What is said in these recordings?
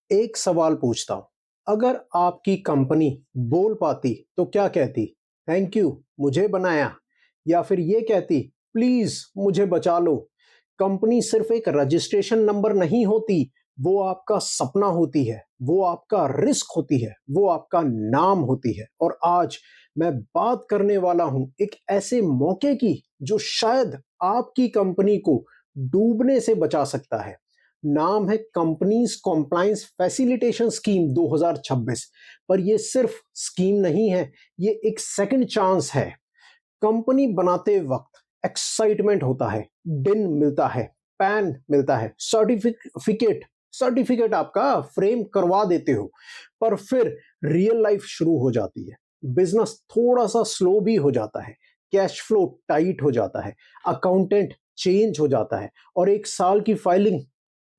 एक सवाल पूछता हूँ, अगर आपकी कंपनी बोल पाती तो क्या कहती? थैंक यू, मुझे बनाया, या फिर ये कहती, प्लीज मुझे बचा लो? कंपनी सिर्फ एक रजिस्ट्रेशन नंबर नहीं होती, वो आपका सपना होती है, वो आपका रिस्क होती है, वो आपका नाम होती है। और आज मैं बात करने वाला हूं एक ऐसे मौके की जो शायद आपकी कंपनी को डूबने से बचा सकता है। नाम है कंपनीज कॉम्प्लायंस फैसिलिटेशन स्कीम 2026। पर ये सिर्फ स्कीम नहीं है, ये एक सेकंड चांस है। कंपनी बनाते वक्त एक्साइटमेंट होता है, डिन मिलता है, पैन मिलता है, सर्टिफिकेट सर्टिफिकेट आपका फ्रेम करवा देते हो। पर फिर रियल लाइफ शुरू हो जाती है, बिजनेस थोड़ा सा स्लो भी हो जाता है, कैश फ्लो टाइट हो जाता है, अकाउंटेंट चेंज हो जाता है, और एक साल की फाइलिंग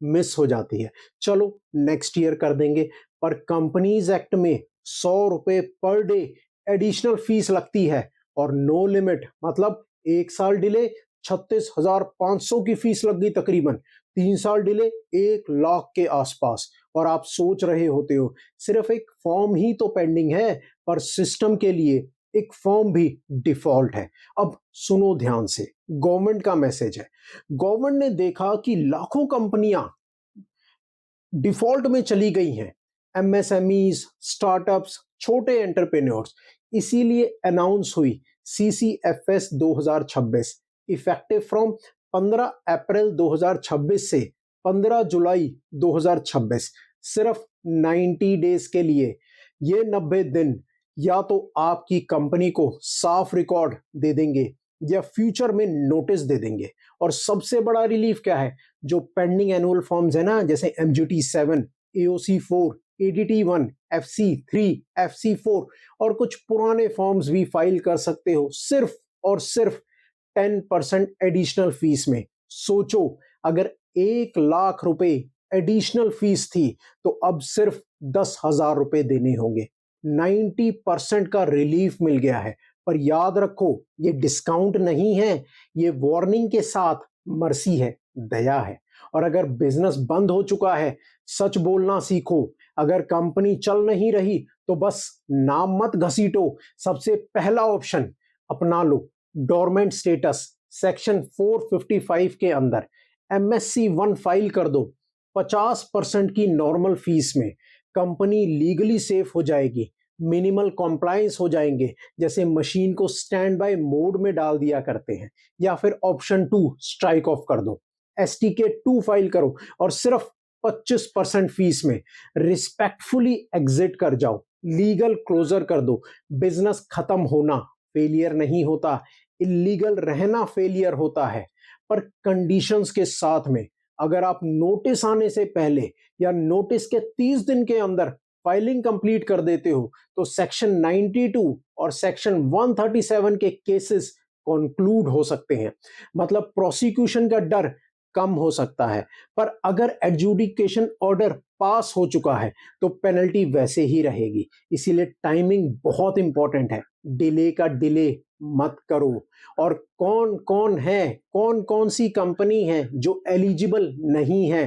मिस हो जाती है। चलो नेक्स्ट ईयर कर देंगे, पर कंपनीज एक्ट में 100 रुपए पर डे एडिशनल फीस लगती है, और नो लिमिट मतलब 1 साल डिले 36,500 की फीस लग गई तकरीबन, 3 साल डिले 1 लाख के आसपास। और आप सोच रहे होते हो सिर्फ एक फॉर्म ही तो पेंडिंग है, पर सिस्टम के लिए एक फॉर्म भी डिफॉल्ट है। अब सुनो ध्यान से, गवर्नमेंट का मैसेज है। गवर्नमेंट ने देखा कि लाखों कंपनियां डिफॉल्ट में चली गई हैं, एमएसएमईज, स्टार्टअप्स, छोटे एंटरप्रेन्योर्स। इसीलिए अनाउंस हुई सीसीएफएस 2026, इफेक्टिव फ्रॉम 15 अप्रैल 2026 से 15 जुलाई 2026। सिर्फ 90 डेज के लिए। ये 90 दिन या तो आपकी कंपनी को साफ रिकॉर्ड दे देंगे या फ्यूचर में नोटिस दे देंगे। और सबसे बड़ा रिलीफ क्या है? जो पेंडिंग एनुअल फॉर्म्स है ना, जैसे MGT 7, AOC 4, ADT 1, FC 3, FC 4, और कुछ पुराने फॉर्म्स भी फाइल कर सकते हो, सिर्फ और सिर्फ 10% एडिशनल फीस में। सोचो, अगर 1 लाख रुपए एडिशनल फीस थी तो अब सिर्फ 10,000 रुपए देने होंगे। 90% का रिलीफ मिल गया है। पर याद रखो, ये डिस्काउंट नहीं है, ये वार्निंग के साथ मर्सी है, दया है। और अगर बिजनेस बंद हो चुका है, सच बोलना सीखो। अगर कंपनी चल नहीं रही तो बस नाम मत घसीटो, सबसे पहला ऑप्शन अपना लो, डोरमेंट स्टेटस। सेक्शन 455 के अंदर MSC 1 फाइल कर दो। 50% की नॉर्मल फीस में कंपनी लीगली सेफ हो जाएगी, मिनिमल कॉम्प्लायंस हो जाएंगे, जैसे मशीन को स्टैंड बाय मोड में डाल दिया करते हैं। या फिर ऑप्शन 2 स्ट्राइक ऑफ कर दो, STK 2 फाइल करो, और सिर्फ 25% फीस में रिस्पेक्टफुली एग्जिट कर जाओ, लीगल क्लोजर कर दो। बिजनेस खत्म होना फेलियर नहीं होता, इलीगल रहना फेलियर होता है। पर कंडीशंस के साथ में, अगर आप नोटिस आने से पहले या नोटिस के 30 दिन के अंदर फाइलिंग कंप्लीट कर देते हो तो सेक्शन 92 और सेक्शन 137 के केसेस कंक्लूड हो सकते हैं। मतलब प्रोसिक्यूशन का डर कम हो सकता है। पर अगर एडजुडिकेशन ऑर्डर पास हो चुका है तो पेनल्टी वैसे ही रहेगी। इसीलिए टाइमिंग बहुत इंपॉर्टेंट है, डिले का डिले मत करो। और कौन कौन सी कंपनी है जो एलिजिबल नहीं है?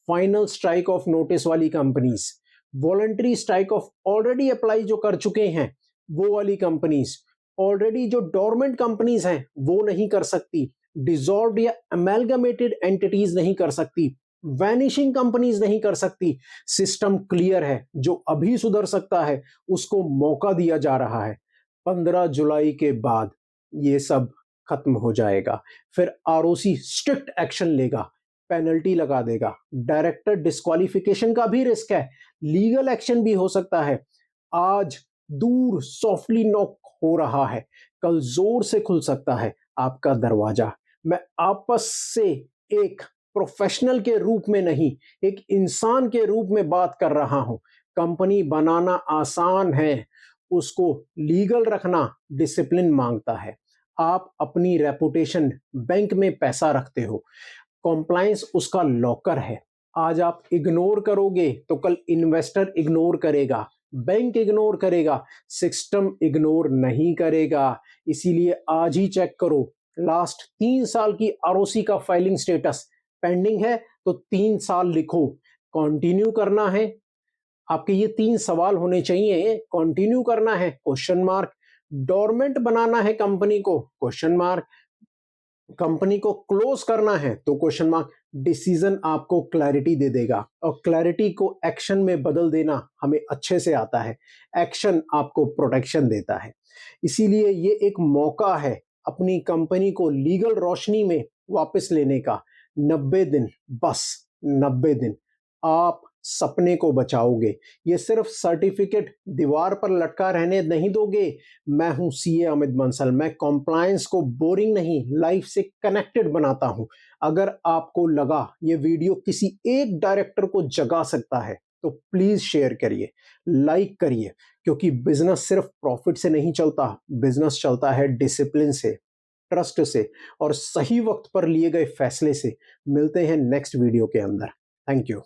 फाइनल स्ट्राइक ऑफ नोटिस वाली companies, voluntary strike off already apply जो कर चुके हैं वो वाली कंपनीज, ऑलरेडी जो डोरमेंट कंपनीज हैं वो नहीं कर सकती, डिसॉल्व्ड या अमेलगमेटेड एंटिटीज नहीं कर सकती, वैनिशिंग कंपनीज नहीं कर सकती। सिस्टम क्लियर है, जो अभी सुधर सकता है उसको मौका दिया जा रहा है। 15 जुलाई के बाद ये सब खत्म हो जाएगा। फिर ROC स्ट्रिक्ट एक्शन लेगा, पेनल्टी लगा देगा, डायरेक्टर डिस्क्वालिफिकेशन का भी रिस्क है, लीगल एक्शन भी हो सकता है। आज दूर सॉफ्टली नॉक हो रहा है, कल जोर से खुल सकता है आपका दरवाजा। मैं आपस से एक प्रोफेशनल के रूप में नहीं, एक इंसान के रूप में बात कर रहा हूं। कंपनी बनाना आसान है, उसको लीगल रखना डिसिप्लिन मांगता है। आप अपनी रेपुटेशन बैंक में पैसा रखते हो, कॉम्प्लायंस उसका लॉकर है। आज आप इग्नोर करोगे तो कल इन्वेस्टर इग्नोर करेगा, बैंक इग्नोर करेगा, सिस्टम इग्नोर नहीं करेगा। इसीलिए आज ही चेक करो, लास्ट 3 साल की ROC का फाइलिंग स्टेटस पेंडिंग है तो 3 साल लिखो, कंटिन्यू करना है? आपके ये 3 सवाल होने चाहिए। कंटिन्यू करना है? Question mark. डोरमेंट बनाना है कंपनी को? Question mark. कंपनी को क्लोज करना है तो क्वेश्चन मार्क। डिसीजन आपको क्लैरिटी दे देगा और क्लैरिटी को एक्शन में बदल देना हमें अच्छे से आता है। एक्शन आपको प्रोटेक्शन देता है। इसीलिए ये एक मौका है अपनी कंपनी को लीगल रोशनी में वापस लेने का। 90 दिन, बस 90 दिन आप सपने को बचाओगे। ये सिर्फ सर्टिफिकेट दीवार पर लटका रहने नहीं दोगे। मैं हूं सीए अमित बंसल। मैं कॉम्प्लायंस को बोरिंग नहीं, लाइफ से कनेक्टेड बनाता हूं। अगर आपको लगा ये वीडियो किसी एक डायरेक्टर को जगा सकता है तो प्लीज शेयर करिए, लाइक करिए, क्योंकि बिजनेस सिर्फ प्रॉफिट से नहीं चलता। बिजनेस चलता है डिसिप्लिन से, ट्रस्ट से और सही वक्त पर लिए गए फैसले से। मिलते हैं नेक्स्ट वीडियो के अंदर। Thank you.